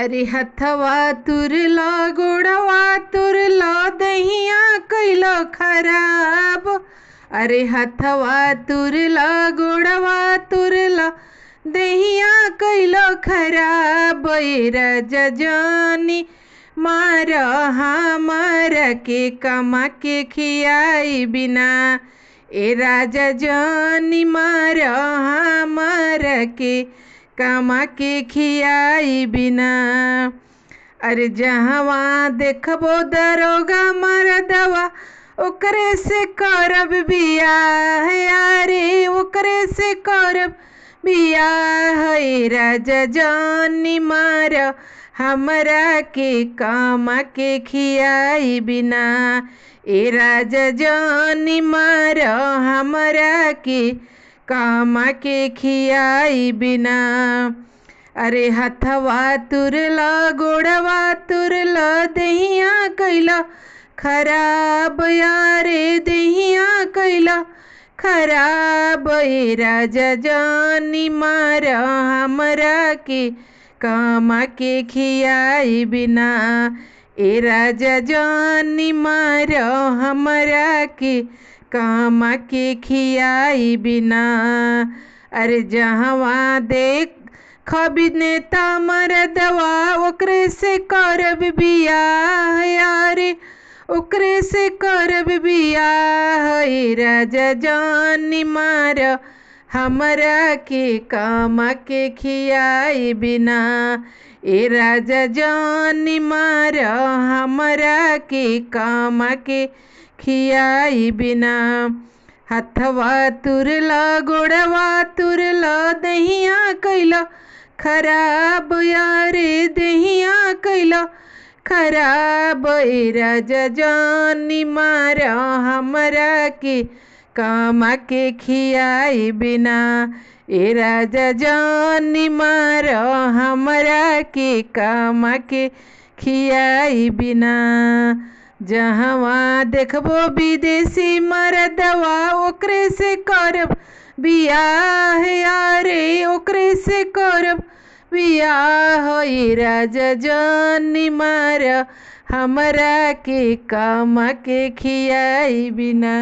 अरे हथवा तुरला गोड़वा तुरला दहिया कैलो खराब। अरे हथवा तुरला गोड़वा तुरला दहिया कैलो खराब। ए राजा जानी मार हमार के कमा के खियाई बिना। ए राजा जानी मार हमार के कमा के खियाई बिना। अरे जहवा देखबो दरोगा मरदवा ओकरे से करब बियाह। अरे ओकरे से करब बियाह। ए राजा जानी मार हमरा के कमा के खियाई बिना। ए राजा जानी मार हमरा के कमा के खियाई बिना। अरे हथवा तुरला गोड़वा तुरला दहिया कैला खराब। यारे दहिया कैला खराब। ए राजा जानी मार हमरा के कमा के खियाई बिना। ए राजा जानी मार हमरा के कमा के खियाई बिना। अरे जहवा देख नेता मरदवा ओकरे से करब बियाह। यारे ओकरे से करब बियाह। ए राजा जानी मार हमरा के कमा के खियाई बिना। ए राजा जानी मार हमरा के कमा के खियाई बिना। हथवा तुरला गोड़वा तुरला दहिया कैला खराब। यारे दहिया कैला खराब। ए राजा जानी मार हमरा के कमा के खियाई बिना। ए राजा जानी मार हमरा के कमा के खियाई बिना। जहवा देखबो विदेशी मरदवा ओकरे से करब बियाह। यारे ओकरे से करब बियाह। ए राजा जानी मार हमरा के कमा के खियाई बिना।